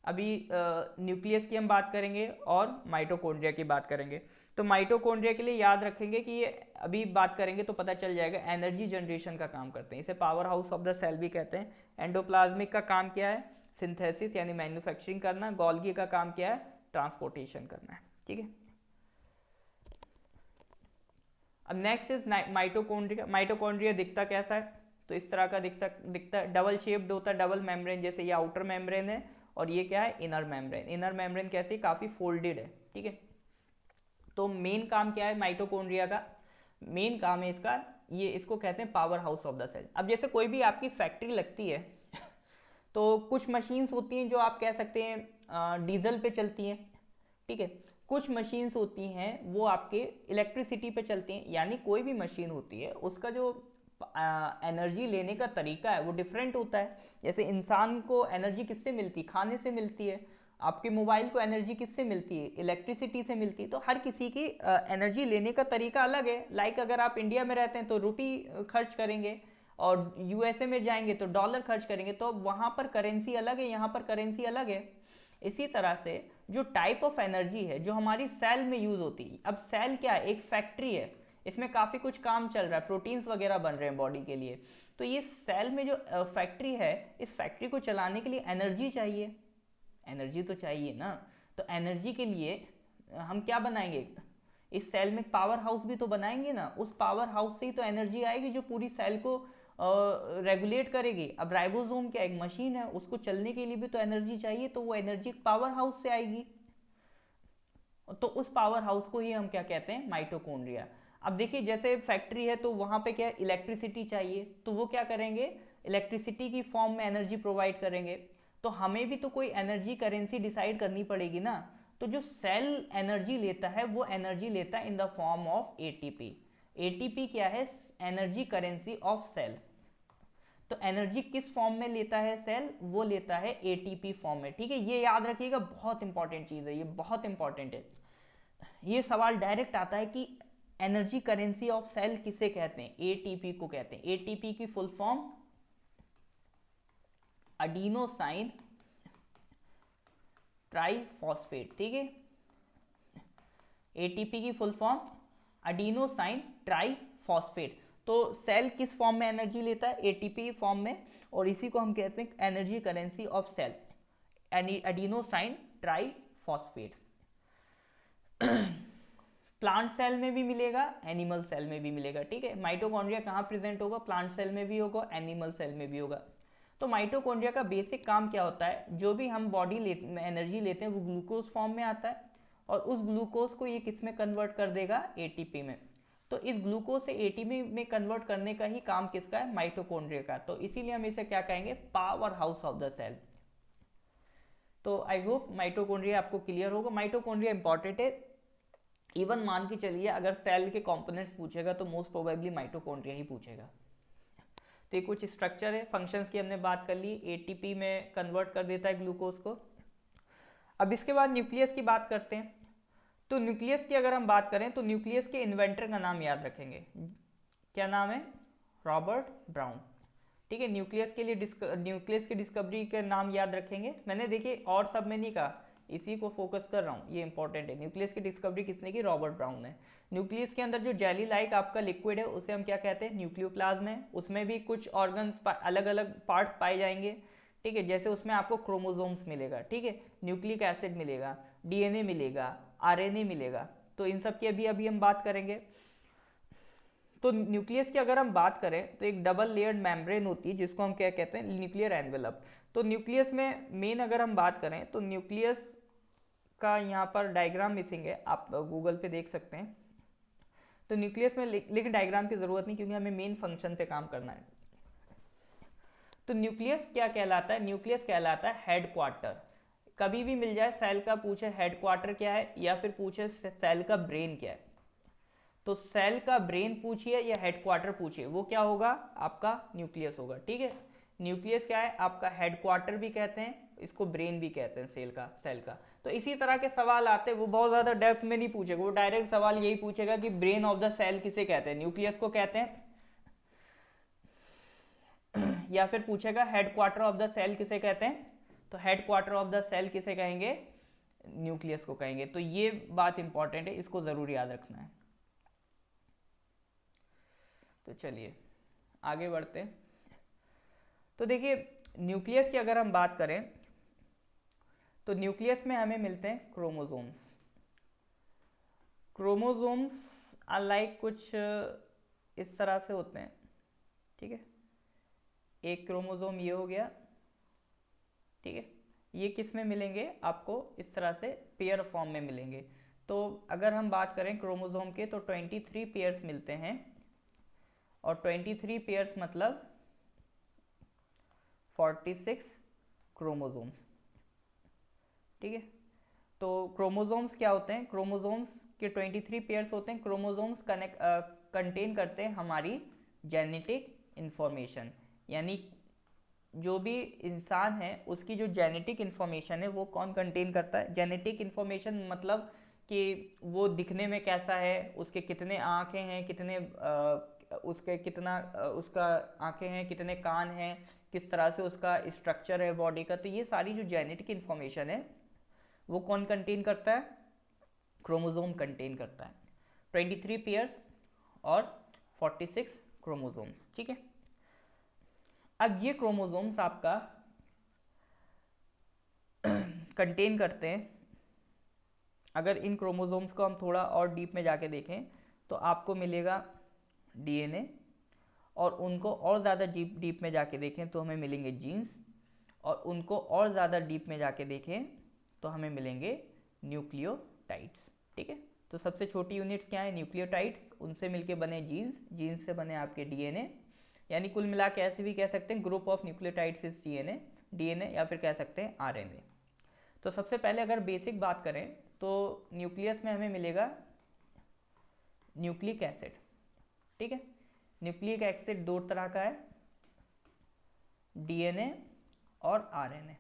अभी न्यूक्लियस की हम बात करेंगे और माइटोकॉन्ड्रिया की बात करेंगे। तो माइटोकॉन्ड्रिया के लिए याद रखेंगे कि ये अभी बात करेंगे तो पता चल जाएगा, एनर्जी जनरेशन का काम करते हैं, इसे power house of the cell भी कहते हैं। एंडोप्लाज्मिक का काम क्या है? सिंथेसिस यानी मैन्युफैक्चरिंग करना। गोल्गी का काम क्या है? ट्रांसपोर्टेशन करना है, ठीक है। अब नेक्स्ट इज माइटोकॉन्ड्रिया। माइटोकॉन्ड्रिया दिखता कैसा है? तो इस तरह का दिखता है, डबल शेप्ड होता है, डबल मेम्ब्रेन, जैसे ये आउटर मेम्ब्रेन है और ये क्या है? Inner membrane. इनर मेम्ब्रेन कैसे? काफी फोल्डेड है, ठीक है। तो मेन काम क्या है माइटोकॉन्ड्रिया का? मेन काम है इसका, ये इसको कहते हैं power house of the cell. अब जैसे कोई भी आपकी फैक्ट्री लगती है तो कुछ मशीन्स होती हैं जो आप कह सकते हैं डीजल पे चलती हैं, ठीक है। कुछ मशीन्स होती हैं वो आपके इलेक्ट्रिसिटी पे चलती हैं, यानी कोई भी मशीन होती है उसका जो एनर्जी लेने का तरीका है वो डिफरेंट होता है। जैसे इंसान को एनर्जी किससे मिलती है? खाने से मिलती है। आपके मोबाइल को एनर्जी किससे मिलती है? इलेक्ट्रिसिटी से मिलती है। तो हर किसी की एनर्जी लेने का तरीका अलग है। लाइक अगर आप इंडिया में रहते हैं तो रुपी खर्च करेंगे और यूएसए में जाएंगे तो डॉलर खर्च करेंगे, तो वहाँ पर करेंसी अलग है, यहाँ पर करेंसी अलग है। इसी तरह से जो टाइप ऑफ एनर्जी है जो हमारी सेल में यूज होती है, अब सेल क्या है? एक फैक्ट्री है, इसमें काफ़ी कुछ काम चल रहा है, प्रोटीन्स वगैरह बन रहे हैं बॉडी के लिए। तो ये सेल में जो फैक्ट्री है, इस फैक्ट्री को चलाने के लिए एनर्जी चाहिए, एनर्जी तो चाहिए ना। तो एनर्जी के लिए हम क्या बनाएंगे? इस सेल में पावर हाउस भी तो बनाएंगे ना। उस पावर हाउस से ही तो एनर्जी आएगी जो पूरी सेल को रेगुलेट करेगी। अब राइबोसोम क्या? एक मशीन है, उसको चलने के लिए भी तो एनर्जी चाहिए, तो वो एनर्जी पावर हाउस से आएगी। तो उस पावर हाउस को ही हम क्या कहते हैं? माइटोकॉन्ड्रिया। अब देखिए जैसे फैक्ट्री है तो वहां पे क्या? इलेक्ट्रिसिटी चाहिए, तो वो क्या करेंगे? इलेक्ट्रिसिटी की फॉर्म में एनर्जी प्रोवाइड करेंगे। तो हमें भी तो कोई एनर्जी करेंसी डिसाइड करनी पड़ेगी ना। तो जो सेल एनर्जी लेता है वो एनर्जी लेता है in the form of ATP. ATP क्या है? Energy currency of cell. तो एनर्जी किस फॉर्म में लेता है सेल? वो लेता है एटीपी फॉर्म में, ठीक है। ये याद रखिएगा, बहुत इंपॉर्टेंट चीज है, ये बहुत इंपॉर्टेंट है। ये सवाल डायरेक्ट आता है कि एनर्जी करेंसी ऑफ सेल किसे कहते हैं? एटीपी को कहते हैं। एटीपी की फुल फॉर्म अडीनोसाइन ट्राइफॉस्फेट, ठीक है। एटीपी की फुल फॉर्म अडीनोसाइन ट्राइफॉस्फेट। तो सेल किस फॉर्म में एनर्जी लेता है? एटीपी फॉर्म में, और इसी को हम कहते हैं energy currency of cell, adenosine triphosphate. Plant cell में भी मिलेगा, एनिमल सेल में भी मिलेगा, ठीक है। माइटोकॉन्ड्रिया कहाँ प्रेजेंट होगा? प्लांट सेल में भी होगा, एनिमल सेल में भी होगा। तो माइटोकॉन्ड्रिया का बेसिक काम क्या होता है? जो भी हम बॉडी में एनर्जी लेते हैं वो ग्लूकोज फॉर्म में आता है, और उस ग्लूकोज को ये किस में कन्वर्ट कर देगा? एटीपी में। तो इस ग्लूकोज से एटीपी में कन्वर्ट करने का ही काम किसका है? माइटोकॉन्ड्रिया का। तो इसीलिए हम इसे क्या कहेंगे? Power house of the cell. तो आई होप माइटोकॉन्ड्रिया आपको क्लियर होगा। माइटोकॉन्ड्रिया इंपॉर्टेंट है, इवन मान के चलिए अगर सेल के कंपोनेंट्स पूछेगा तो मोस्ट प्रोबेबली माइटोकॉन्ड्रिया ही पूछेगा। तो ये कुछ स्ट्रक्चर है, फंक्शंस की हमने बात कर ली, एटीपी में कन्वर्ट कर देता है ग्लूकोज को। अब इसके बाद न्यूक्लियस की बात करते हैं। तो न्यूक्लियस की अगर हम बात करें तो न्यूक्लियस के इन्वेंटर का नाम याद रखेंगे। क्या नाम है? रॉबर्ट ब्राउन, ठीक है। न्यूक्लियस के लिए न्यूक्लियस की डिस्कवरी के नाम याद रखेंगे। मैंने देखिए और सब में नहीं कहा, इसी को फोकस कर रहा हूँ, ये इंपॉर्टेंट है। न्यूक्लियस की डिस्कवरी किसने की? रॉबर्ट ब्राउन ने। न्यूक्लियस के अंदर जो जेली लाइक आपका लिक्विड है उसे हम क्या कहते हैं? न्यूक्लियोप्लाज्म है। उसमें भी कुछ ऑर्गन्स अलग अलग पार्ट्स पाए जाएंगे, ठीक है। जैसे उसमें आपको क्रोमोसोम्स मिलेगा, ठीक है, न्यूक्लिक एसिड मिलेगा, डीएनए मिलेगा, आरएनए मिलेगा। तो इन सब की अभी अभी हम बात करेंगे। तो न्यूक्लियस की अगर हम बात करें तो एक डबल लेयर्ड मेम्ब्रेन होती है जिसको हम क्या कहते हैं? Nuclear envelope. तो न्यूक्लियस में मेन अगर हम बात करें तो न्यूक्लियस का यहाँ पर डायग्राम मिसिंग है, आप गूगल पे देख सकते हैं। तो न्यूक्लियस में लेकिन डायग्राम की जरूरत नहीं क्योंकि हमें मेन फंक्शन पे काम करना है। तो न्यूक्लियस क्या कहलाता है? न्यूक्लियस कहलाता है हेडक्वार्टर। कभी भी मिल जाए सेल का पूछे हेडक्वार्टर क्या है या फिर पूछे सेल का ब्रेन क्या है, तो सेल का ब्रेन पूछिए या हेडक्वार्टर पूछिए, वो क्या होगा? आपका न्यूक्लियस होगा, ठीक है। न्यूक्लियस क्या है आपका हेडक्वार्टर भी कहते हैं, इसको ब्रेन भी कहते हैं सेल का। तो इसी तरह के सवाल आते हैं, वो बहुत ज़्यादा डेप्थ में नहीं पूछेगा, वो डायरेक्ट सवाल यही पूछेगा कि ब्रेन ऑफ द सेल किसे कहते हैं, न्यूक्लियस को कहते हैं, या फिर पूछेगा हेडक्वार्टर ऑफ द सेल किसे कहते हैं, तो हेडक्वार्टर ऑफ द सेल किसे कहेंगे, न्यूक्लियस को कहेंगे। तो ये बात इंपॉर्टेंट है, इसको जरूर याद रखना है। तो चलिए आगे बढ़ते हैं। तो देखिए न्यूक्लियस की अगर हम बात करें तो न्यूक्लियस में हमें मिलते हैं क्रोमोसोम्स। क्रोमोसोम्स अलाइक कुछ इस तरह से होते हैं, ठीक है। एक क्रोमोसोम ये हो गया, ठीक है। ये किस में मिलेंगे आपको, इस तरह से पेयर फॉर्म में मिलेंगे। तो अगर हम बात करें क्रोमोसोम के तो 23 पेयर्स मिलते हैं, और 23 पेयर्स मतलब 46 क्रोमोसोम्स, ठीक है। तो क्रोमोसोम्स क्या होते हैं, क्रोमोसोम्स के 23 पेयर्स होते हैं। क्रोमोसोम्स कंटेन करते हैं हमारी जेनेटिक इंफॉर्मेशन, यानी जो भी इंसान है उसकी जो जेनेटिक इंफॉर्मेशन है वो कौन कंटेन करता है। जेनेटिक इंफॉर्मेशन मतलब कि वो दिखने में कैसा है, उसके कितने आँखें हैं, कितने उसके कितना उसका आँखें हैं, कितने कान हैं, किस तरह से उसका स्ट्रक्चर है बॉडी का। तो ये सारी जो जेनेटिक इंफॉर्मेशन है वो कौन कंटेन करता है, क्रोमोसोम कंटेन करता है। 23 पेयर्स और 46 क्रोमोसोम्स, ठीक है। अब ये क्रोमोसोम्स आपका कंटेन करते हैं, अगर इन क्रोमोसोम्स को हम थोड़ा और डीप में जाके देखें तो आपको मिलेगा डीएनए, और उनको और ज़्यादा डीप में जाके देखें तो हमें मिलेंगे जीन्स, और उनको और ज़्यादा डीप में जाके देखें तो हमें मिलेंगे न्यूक्लियोटाइड्स, ठीक है। तो सबसे छोटी यूनिट्स क्या है, न्यूक्लियोटाइड्स, उनसे मिलके बने जीन्स, जीन्स से बने आपके डीएनए, यानी कुल मिला के ऐसे भी कह सकते हैं group of nucleotides is DNA, या फिर कह सकते हैं आरएनए। तो सबसे पहले अगर बेसिक बात करें तो न्यूक्लियस में हमें मिलेगा न्यूक्लिक एसिड, ठीक है। न्यूक्लिक एसिड दो तरह का है, डीएनए और आरएनए।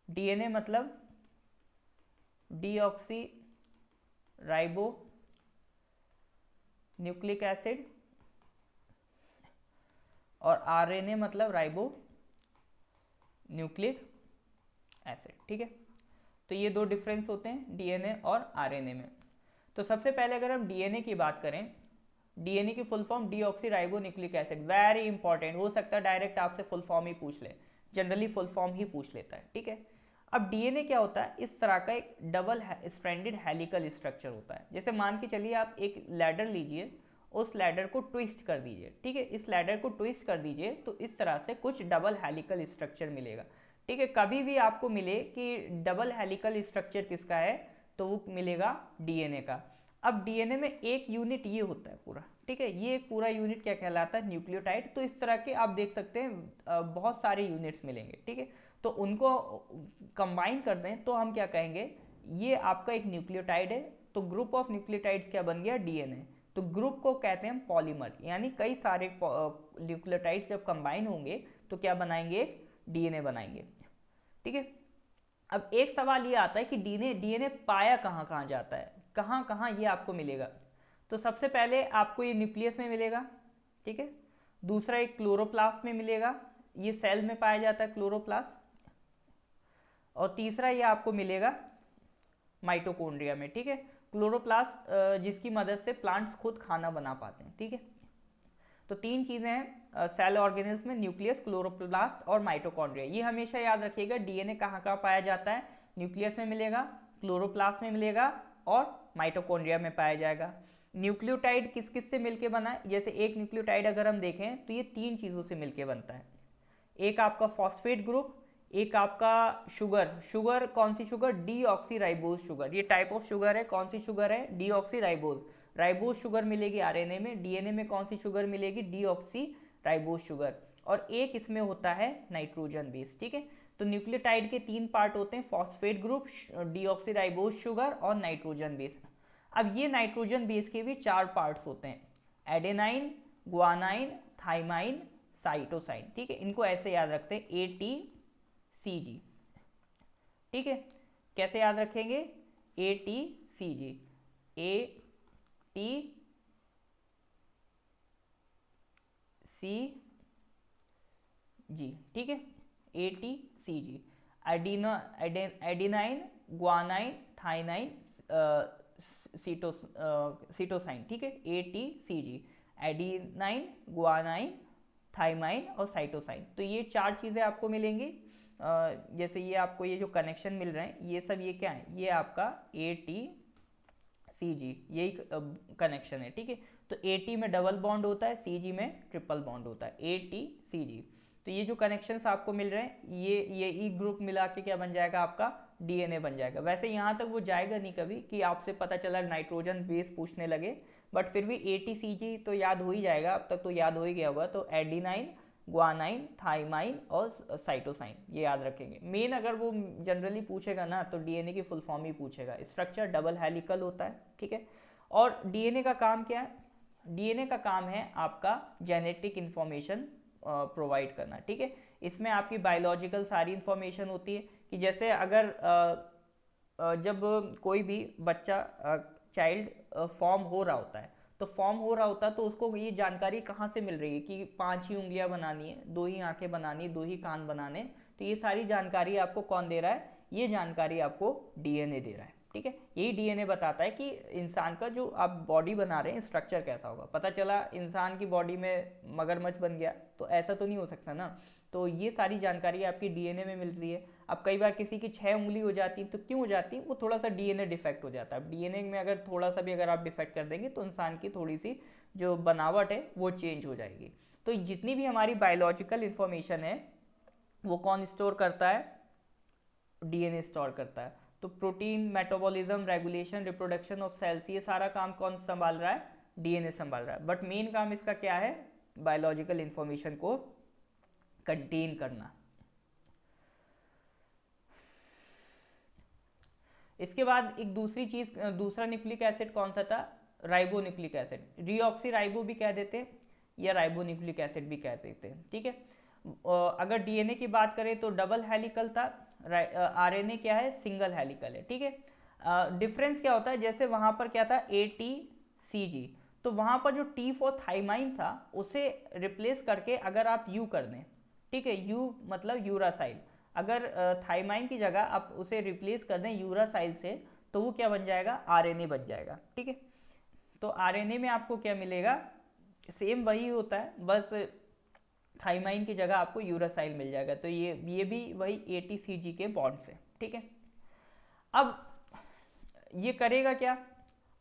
डीएनए मतलब डीऑक्सी राइबो न्यूक्लिक एसिड, और आरएनए मतलब राइबो न्यूक्लिक एसिड, ठीक है। तो ये दो डिफरेंस होते हैं डीएनए और आरएनए में। तो सबसे पहले अगर हम डीएनए की बात करें, डीएनए की full form deoxy ribo nucleic acid, very important, हो सकता है डायरेक्ट आपसे फुल फॉर्म ही पूछ ले, जनरली फुल फॉर्म ही पूछ लेता है, ठीक है। अब डीएनए क्या होता है, इस तरह का एक डबल स्ट्रैंडेड हेलिकल स्ट्रक्चर होता है। जैसे मान के चलिए आप एक लैडर लीजिए, उस लैडर को ट्विस्ट कर दीजिए, ठीक है। इस लैडर को ट्विस्ट कर दीजिए तो इस तरह से कुछ डबल हेलिकल स्ट्रक्चर मिलेगा, ठीक है। कभी भी आपको मिले कि डबल हेलिकल स्ट्रक्चर किसका है तो वो मिलेगा डीएनए का। अब डीएनए में एक यूनिट ये होता है पूरा, ठीक है। ये एक पूरा यूनिट क्या कहलाता है, न्यूक्लियोटाइड। तो इस तरह के आप देख सकते हैं बहुत सारे यूनिट्स मिलेंगे, ठीक है। तो उनको कंबाइन कर दें तो हम क्या कहेंगे, ये आपका एक न्यूक्लियोटाइड है। तो ग्रुप ऑफ न्यूक्लियोटाइड्स क्या बन गया, डीएनए। तो ग्रुप को कहते हैं पॉलीमर, यानी कई सारे न्यूक्लियोटाइड्स जब कंबाइन होंगे तो क्या बनाएंगे, एक डीएनए बनाएंगे, ठीक है। अब एक सवाल ये आता है कि डीएनए पाया कहाँ कहाँ जाता है, कहाँ कहाँ ये आपको मिलेगा। तो सबसे पहले आपको ये न्यूक्लियस में मिलेगा, ठीक है। दूसरा एक क्लोरोप्लास्ट में मिलेगा, ये सेल में पाया जाता है क्लोरोप्लास्ट। और तीसरा ये आपको मिलेगा माइटोकॉन्ड्रिया में, ठीक है। क्लोरोप्लास्ट जिसकी मदद से प्लांट्स खुद खाना बना पाते हैं, ठीक है। तो तीन चीज़ें हैं सेल ऑर्गेनिल्स में, न्यूक्लियस, क्लोरोप्लास्ट और माइटोकॉन्ड्रिया। ये हमेशा याद रखिएगा, डीएनए कहाँ कहाँ पाया जाता है, न्यूक्लियस में मिलेगा, क्लोरोप्लास्ट में मिलेगा और माइटोकॉन्ड्रिया में पाया जाएगा। न्यूक्लियोटाइड किस किस से मिलके बना है, जैसे एक न्यूक्लियोटाइड अगर हम देखें तो ये तीन चीज़ों से मिलके बनता है। एक आपका फॉस्फेट ग्रुप, एक आपका शुगर कौन सी शुगर, डीऑक्सीराइबोज शुगर। ये टाइप ऑफ शुगर है, कौन सी शुगर है, डीऑक्सीराइबोज। राइबोज शुगर मिलेगी आरएनए में, डीएनए में कौन सी शुगर मिलेगी, डीऑक्सीराइबोज शुगर। और एक इसमें होता है नाइट्रोजन बेस, ठीक है। तो न्यूक्लियोटाइड के तीन पार्ट होते हैं, फॉस्फेट ग्रुप, डीऑक्सीराइबोज शुगर और नाइट्रोजन बेस। अब ये नाइट्रोजन बेस के भी चार पार्ट्स होते हैं, एडेनाइन, ग्वानाइन, थाइमाइन, साइटोसाइन, ठीक है। इनको ऐसे याद रखते हैं ATCG, ठीक है। कैसे याद रखेंगे? ATCG, ATCG, ठीक है। ATCG, एडिनाइन, ग्वानाइन, थाइनाइन, सीटोसाइन, ठीक है। ATCG, एडिनाइन, ग्वानाइन, थाइमाइन और साइटोसाइन। तो ये 4 चीज़ें आपको मिलेंगी। जैसे ये आपको ये जो कनेक्शन मिल रहे हैं ये सब, ये क्या है? ये आपका ATCG, यही कनेक्शन है, ठीक है। तो AT में डबल बॉन्ड होता है, CG में ट्रिपल बॉन्ड होता है, ATCG। तो ये जो कनेक्शंस आपको मिल रहे हैं ये ई ग्रुप मिला के क्या बन जाएगा? आपका DNA बन जाएगा। वैसे यहाँ तक वो जाएगा नहीं कभी कि आपसे पता चला नाइट्रोजन बेस पूछने लगे, बट फिर भी ATCG तो याद हो ही जाएगा, अब तक तो याद हो ही गया होगा। तो एडिनाइन, ग्वानाइन, थाइमाइन और साइटोसाइन, ये याद रखेंगे। मेन अगर वो जनरली पूछेगा ना तो DNA की फुल फॉर्म ही पूछेगा। स्ट्रक्चर डबल हेलिकल होता है, ठीक है। और DNA का काम क्या है? DNA का काम है आपका जेनेटिक इंफॉर्मेशन प्रोवाइड करना, ठीक है। इसमें आपकी बायोलॉजिकल सारी इंफॉर्मेशन होती है कि जैसे अगर जब कोई भी बच्चा चाइल्ड फॉर्म हो रहा होता है, तो फॉर्म हो रहा होता है तो उसको ये जानकारी कहाँ से मिल रही है कि 5 ही उंगलियां बनानी है, 2 ही आंखें बनानी, 2 ही कान बनाने। तो ये सारी जानकारी आपको कौन दे रहा है? ये जानकारी आपको DNA दे रहा है, ठीक है। यही DNA बताता है कि इंसान का जो आप बॉडी बना रहे हैं स्ट्रक्चर कैसा होगा। पता चला इंसान की बॉडी में मगरमच्छ बन गया तो ऐसा तो नहीं हो सकता ना। तो ये सारी जानकारी आपकी DNA में मिल रही है। अब कई बार किसी की 6 उंगली हो जाती है, तो क्यों हो जाती है? वो थोड़ा सा DNA डिफेक्ट हो जाता है। DNA में अगर थोड़ा सा भी अगर आप डिफेक्ट कर देंगे तो इंसान की थोड़ी सी जो बनावट है वो चेंज हो जाएगी। तो जितनी भी हमारी बायोलॉजिकल इंफॉर्मेशन है वो कौन स्टोर करता है? DNA स्टोर करता है। तो protein, metabolism, regulation, reproduction of cells, ये सारा काम कौन संभाल रहा है? DNA संभाल रहा है। बट मेन काम इसका क्या है? बायोलॉजिकल इंफॉर्मेशन को कंटेन करना। इसके बाद एक दूसरी चीज, दूसरा न्यूक्लिक एसिड कौन सा था? Ribonucleic acid. Deoxyribo भी कह देते हैं या राइबो न्यूक्लिक एसिड भी कह देते हैं, ठीक है। अगर DNA की बात करें तो डबल हेलिकल था, RNA क्या है? सिंगल हेलिकल है, ठीक है। डिफरेंस क्या होता है? जैसे वहां पर क्या था? ATCG, तो वहां पर जो T फॉर थाइमाइन था उसे रिप्लेस करके अगर आप U कर दें, ठीक है, U मतलब यूरासाइल, अगर थाइमाइन की जगह आप उसे रिप्लेस कर दें यूरासाइल से तो वो क्या बन जाएगा? RNA बन जाएगा, ठीक है। तो RNA में आपको क्या मिलेगा? सेम वही होता है, बस थाइमाइन की जगह आपको यूरासाइल मिल जाएगा। तो ये भी वही ATCG के बॉन्ड से, ठीक है। अब ये करेगा क्या?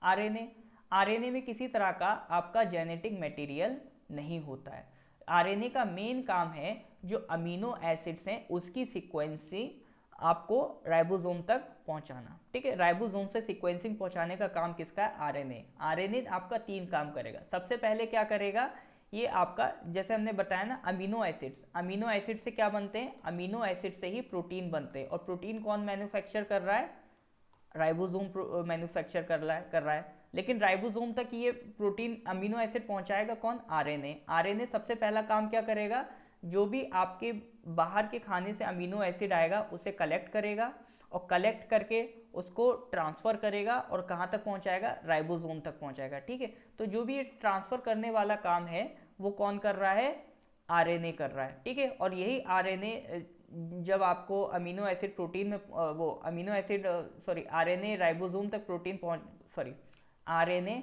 RNA में किसी तरह का आपका जेनेटिक मटेरियल नहीं होता है। RNA का मेन काम है जो अमीनो एसिड्स हैं उसकी सीक्वेंसिंग आपको राइबोसोम तक पहुंचाना, ठीक है। राइबोसोम से सीक्वेंसिंग पहुंचाने का काम किसका है? RNA आपका 3 काम करेगा। सबसे पहले क्या करेगा? ये आपका, जैसे हमने बताया ना, अमीनो एसिड से क्या बनते हैं? अमीनो एसिड से ही प्रोटीन बनते हैं। और प्रोटीन कौन मैन्युफैक्चर कर रहा है? राइबोसोम मैन्युफैक्चर कर रहा है। लेकिन राइबोसोम तक ये प्रोटीन अमीनो एसिड पहुंचाएगा कौन? RNA सबसे पहला काम क्या करेगा? जो भी आपके बाहर के खाने से अमीनो एसिड आएगा उसे कलेक्ट करेगा और कलेक्ट करके उसको ट्रांसफर करेगा और कहाँ तक पहुंचाएगा? राइबोसोम तक पहुंचाएगा, ठीक है। तो जो भी ये ट्रांसफर करने वाला काम है वो कौन कर रहा है? RNA कर रहा है, ठीक है। और यही RNA जब आपको अमीनो एसिड प्रोटीन में वो अमीनो एसिड RNA राइबोसोम तक प्रोटीन RNA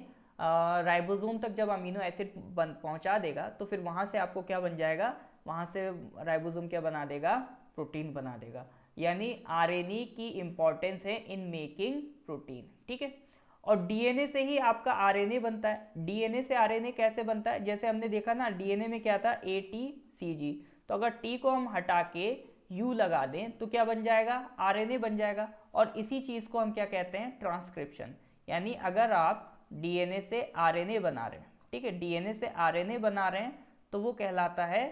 राइबोसोम तक जब अमीनो एसिड पहुंचा देगा तो फिर वहां से आपको क्या बन जाएगा? वहां से राइबोसोम क्या बना देगा? प्रोटीन बना देगा। यानी RNA की इंपॉर्टेंस है इन मेकिंग प्रोटीन, ठीक है। और DNA से ही आपका RNA बनता है। DNA से RNA कैसे बनता है? जैसे हमने देखा ना, DNA में क्या था? ATCG। तो अगर T को हम हटा के U लगा दें तो क्या बन जाएगा? RNA बन जाएगा। और इसी चीज को हम क्या कहते हैं? ट्रांसक्रिप्शन। यानी अगर आप DNA से RNA बना रहे हैं, ठीक है, DNA से RNA बना रहे हैं तो वो कहलाता है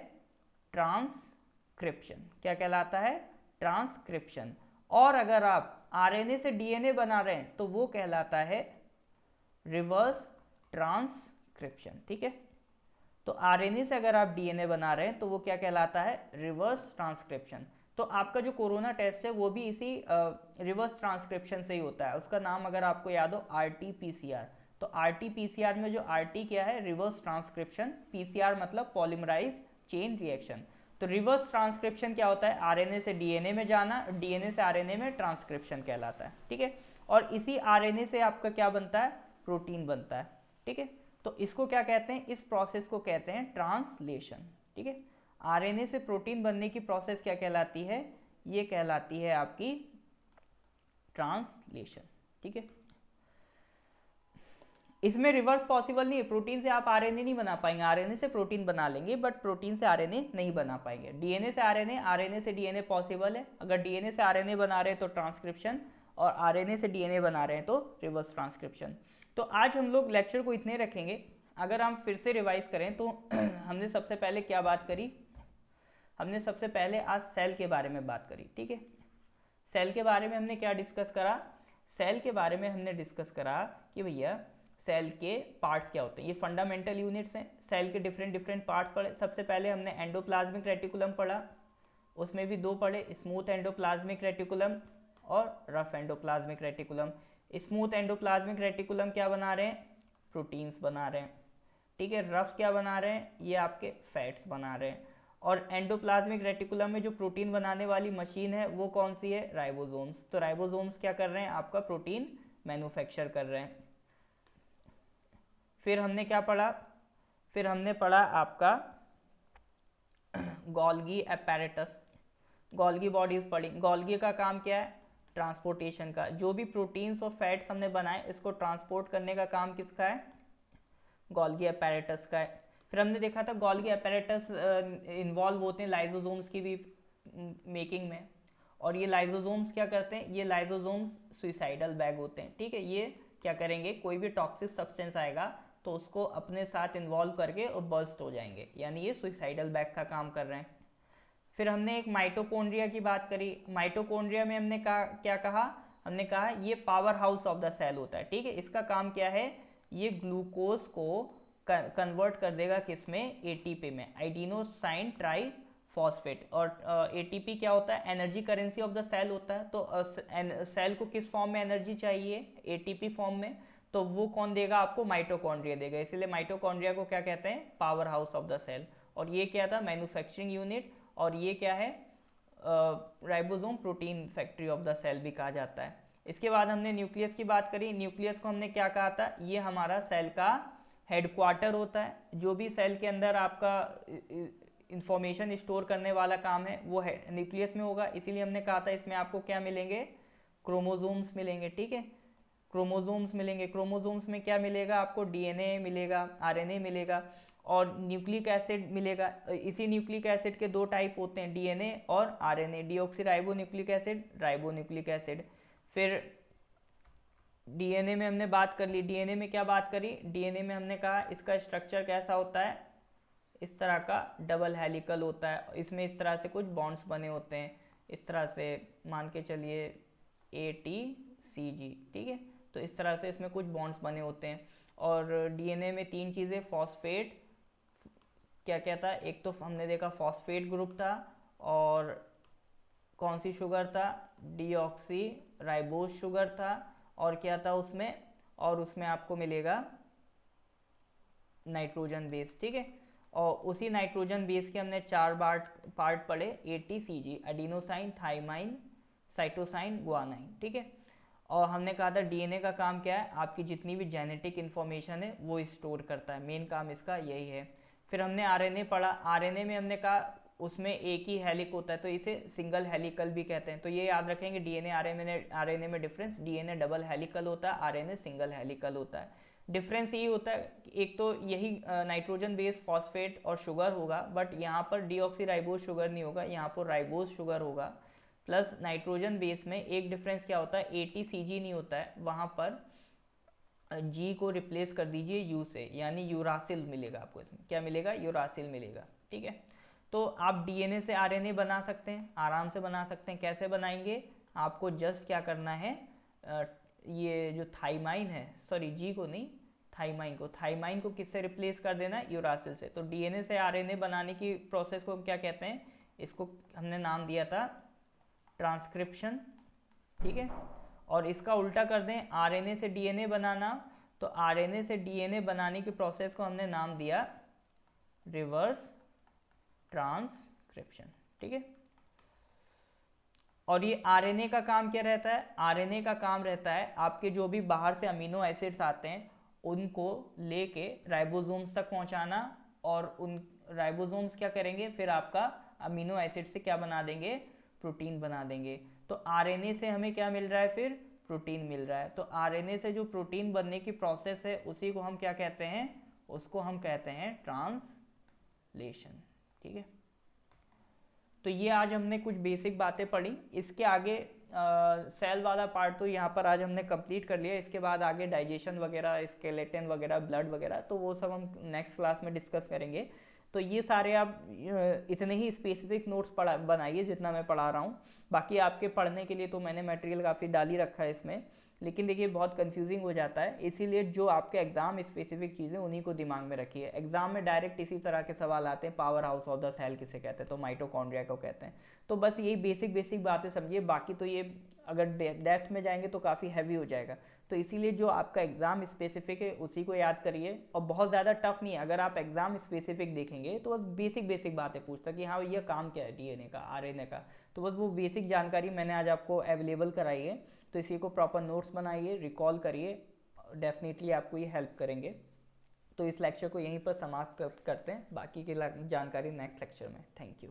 ट्रांसक्रिप्शन। क्या कहलाता है? ट्रांसक्रिप्शन। और अगर आप RNA से DNA बना रहे हैं तो वो कहलाता है रिवर्स ट्रांसक्रिप्शन, ठीक है। तो आरएनए से अगर आप डीएनए बना रहे हैं तो वो क्या कहलाता है, रिवर्स ट्रांसक्रिप्शन। तो आपका जो कोरोना टेस्ट है वो भी इसी रिवर्स ट्रांसक्रिप्शन से ही होता है। उसका नाम अगर आपको याद हो RT-PCR। तो RT-PCR में जो RT क्या है, रिवर्स ट्रांसक्रिप्शन, PCR मतलब पॉलीमराइज चेन रिएक्शन। तो रिवर्स ट्रांसक्रिप्शन क्या होता है, आरएनए से डीएनए में जाना, डीएनए से आरएनए में ट्रांसक्रिप्शन कहलाता है, ठीक है। और इसी आरएनए से आपका क्या बनता है, प्रोटीन बनता है, ठीक है। तो इसको क्या कहते हैं, इस प्रोसेस को कहते हैं ट्रांसलेशन, ठीक है। आरएनए से प्रोटीन बनने की प्रोसेस क्या कहलाती है, ये कहलाती है आपकी ट्रांसलेशन, ठीक है। इसमें रिवर्स पॉसिबल नहीं है, प्रोटीन से आप आरएनए नहीं बना पाएंगे, आरएनए से प्रोटीन बना लेंगे बट प्रोटीन से आरएनए नहीं बना पाएंगे। डीएनए से आरएनए, आरएनए से डीएनए पॉसिबल है। अगर डीएनए से आरएनए बना रहे हैं तो ट्रांसक्रिप्शन, और आरएनए से डीएनए बना रहे हैं तो रिवर्स ट्रांसक्रिप्शन। तो आज हम लोग लेक्चर को इतने रखेंगे। अगर हम फिर से रिवाइज करें तो हमने सबसे पहले क्या बात करी, हमने सबसे पहले आज सेल के बारे में बात करी, ठीक है। सेल के बारे में हमने क्या डिस्कस करा, सेल के बारे में हमने डिस्कस करा कि भैया सेल के पार्ट्स क्या होते हैं, ये फंडामेंटल यूनिट्स हैं। सेल के डिफरेंट डिफरेंट पार्ट्स पढ़े। सबसे पहले हमने एंडोप्लाज्मिक रेटिकुलम पढ़ा, उसमें भी दो पढ़े, स्मूथ एंडोप्लाज्मिक रेटिकुलम और rough endoplasmic reticulum. Smooth endoplasmic reticulum क्या बना रहे हैं, प्रोटीन्स बना रहे हैं, ठीक है। रफ क्या बना रहे हैं, ये आपके फैट्स बना रहे हैं। और एंडोप्लाज्मिक रेटिकुलम में जो प्रोटीन बनाने वाली मशीन है वो कौन सी है, राइबोसोम्स। तो राइबोसोम्स क्या कर रहे हैं, आपका प्रोटीन मैन्युफैक्चर कर रहे हैं। फिर हमने क्या पढ़ा, फिर हमने पढ़ा आपका गोल्गी एपैरेटस, गोल्गी बॉडीज पढ़ी। गोल्गी का काम क्या है, ट्रांसपोर्टेशन का। जो भी प्रोटीन्स और फैट्स हमने बनाए इसको ट्रांसपोर्ट करने का काम किसका है, गोल्गी एपैरेटस का है। फिर हमने देखा था गोल्गी एपैरेटस इन्वॉल्व होते हैं लाइसोसोम्स की भी मेकिंग में। और ये लाइसोसोम्स क्या करते हैं, ये लाइसोसोम्स सुइसाइडल बैग होते हैं, ठीक है। ये क्या करेंगे, कोई भी टॉक्सिक सब्सटेंस आएगा तो उसको अपने साथ इन्वॉल्व करके और बर्स्ट हो जाएंगे, यानी ये सुइसाइडल बैग का काम कर रहे हैं। फिर हमने एक माइटोकॉन्ड्रिया की बात करी। माइटोकॉन्ड्रिया में हमने कहा, क्या कहा, हमने कहा ये power house of the cell होता है, ठीक है। इसका काम क्या है, ये ग्लूकोज को कन्वर्ट कर देगा किस में, एटीपी में, आइडिनोसाइन ट्राई फॉस्फेट। और एटीपी क्या होता है, energy currency of the cell होता है। तो सेल को किस फॉर्म में एनर्जी चाहिए, एटीपी फॉर्म में। तो वो कौन देगा आपको, माइटोकॉन्ड्रिया देगा। इसलिए माइटोकॉन्ड्रिया को क्या कहते हैं, power house of the cell. और ये क्या था, मैन्युफैक्चरिंग यूनिट। और ये क्या है, ribosome protein factory of the cell भी कहा जाता है। इसके बाद हमने न्यूक्लियस की बात करी। न्यूक्लियस को हमने क्या कहा था, ये हमारा सेल का हेडक्वार्टर होता है। जो भी सेल के अंदर आपका इंफॉर्मेशन स्टोर करने वाला काम है वो है न्यूक्लियस में होगा। इसीलिए हमने कहा था इसमें आपको क्या मिलेंगे, क्रोमोसोम्स मिलेंगे, ठीक है। क्रोमोसोम्स मिलेंगे। क्रोमोसोम्स में क्या मिलेगा आपको, डीएनए मिलेगा, आरएनए मिलेगा और न्यूक्लिक एसिड मिलेगा। इसी न्यूक्लिक एसिड के दो टाइप होते हैं, डीएनए और RNA, deoxy nucleic acid, ribonucleic acid. फिर डीएनए में हमने बात कर ली। डीएनए में क्या बात करी, डीएनए में हमने कहा इसका स्ट्रक्चर कैसा होता है, इस तरह का डबल हेलिकल होता है। इसमें इस तरह से कुछ बॉन्ड्स बने होते हैं, इस तरह से मान के चलिए ATCG, ठीक है। तो इस तरह से इसमें कुछ बॉन्ड्स बने होते हैं। और डीएनए में तीन चीज़ें, फॉस्फेट, क्या क्या था, एक तो हमने देखा फॉस्फेट ग्रुप था, और कौन सी शुगर था, डीऑक्सी राइबोज शुगर था, और क्या था उसमें, और उसमें आपको मिलेगा नाइट्रोजन बेस, ठीक है। और उसी नाइट्रोजन बेस के हमने चार पार्ट पढ़े, ATCG, adenosine, thymine, cytosine, guanine, ठीक है। और हमने कहा था डीएनए का काम क्या है, आपकी जितनी भी जेनेटिक इन्फॉर्मेशन है वो स्टोर करता है, मेन काम इसका यही है। फिर हमने आरएनए पढ़ा। आरएनए में हमने कहा उसमें एक ही हेलिक होता है तो इसे सिंगल हेलिकल भी कहते हैं। तो ये याद रखेंगे, डीएनए आरएनए में डिफरेंस, डीएनए डबल हेलिकल होता है, आरएनए सिंगल हेलिकल होता है। डिफरेंस यही होता है, एक तो यही नाइट्रोजन बेस फॉस्फेट और शुगर होगा, बट यहाँ पर डीऑक्सीराइबोज शुगर नहीं होगा, यहाँ पर राइबोज शुगर होगा। प्लस नाइट्रोजन बेस में एक डिफरेंस क्या होता है, ATCG नहीं होता है, वहाँ पर G को रिप्लेस कर दीजिए U से, यानी यूरासिल मिलेगा आपको। इसमें क्या मिलेगा, यूरासिल मिलेगा, ठीक है। तो आप डीएनए से आरएनए बना सकते हैं, आराम से बना सकते हैं। कैसे बनाएंगे, आपको जस्ट क्या करना है, ये जो थाइमाइन है, सॉरी G को नहीं, थाइमाइन को किससे रिप्लेस कर देना है, यूरासिल से। तो डीएनए से आरएनए बनाने की प्रोसेस को हम क्या कहते हैं, इसको हमने नाम दिया था ट्रांसक्रिप्शन, ठीक है। और इसका उल्टा कर दें, आरएनए से डीएनए बनाना, तो आरएनए से डीएनए बनाने की प्रोसेस को हमने नाम दिया रिवर्स ट्रांसक्रिप्शन, ठीक है। और ये आरएनए का काम क्या रहता है, आरएनए का काम रहता है आपके जो भी बाहर से अमीनो एसिड्स आते हैं उनको लेके राइबोसोम्स तक पहुंचाना, और उन राइबोसोम्स क्या करेंगे, फिर आपका अमीनो एसिड से क्या बना देंगे, प्रोटीन बना देंगे। तो आरएनए से हमें क्या मिल रहा है, फिर प्रोटीन मिल रहा है। तो आरएनए से जो प्रोटीन बनने की प्रोसेस है उसी को हम क्या कहते हैं, उसको हम कहते हैं ट्रांसलेशन, ठीक है। तो ये आज हमने कुछ बेसिक बातें पढ़ी। इसके आगे सेल वाला पार्ट तो यहाँ पर आज हमने कंप्लीट कर लिया। इसके बाद आगे डाइजेशन वगैरह, स्केलेटन वगैरह, ब्लड वगैरह, तो वो सब हम नेक्स्ट क्लास में डिस्कस करेंगे। तो ये सारे आप इतने ही स्पेसिफिक नोट्स बनाइए जितना मैं पढ़ा रहा हूँ। बाकी आपके पढ़ने के लिए तो मैंने मटेरियल काफ़ी डाल ही रखा है इसमें, लेकिन देखिए बहुत कंफ्यूजिंग हो जाता है, इसीलिए जो आपके एग्जाम स्पेसिफिक चीज़ें उन्हीं को दिमाग में रखिए। एग्जाम में डायरेक्ट इसी तरह के सवाल आते हैं, power house of the cell किसे कहते हैं, तो माइटोकॉन्ड्रिया को कहते हैं। तो बस यही बेसिक बेसिक बातें समझिए, बाकी तो ये अगर डेप्थ में जाएंगे तो काफ़ी हैवी हो जाएगा। तो इसीलिए जो आपका एग्जाम स्पेसिफिक है उसी को याद करिए, और बहुत ज़्यादा टफ नहीं है। अगर आप एग्जाम स्पेसिफिक देखेंगे तो बस बेसिक बेसिक बातें पूछता कि हाँ ये काम क्या है डीएनए का, आरएनए का, तो बस वो बेसिक जानकारी मैंने आज आपको अवेलेबल कराई है। तो इसी को प्रॉपर नोट्स बनाइए, रिकॉल करिए, डेफिनेटली आपको ये हेल्प करेंगे। तो इस लेक्चर को यहीं पर समाप्त करते हैं, बाकी की जानकारी नेक्स्ट लेक्चर में। Thank you.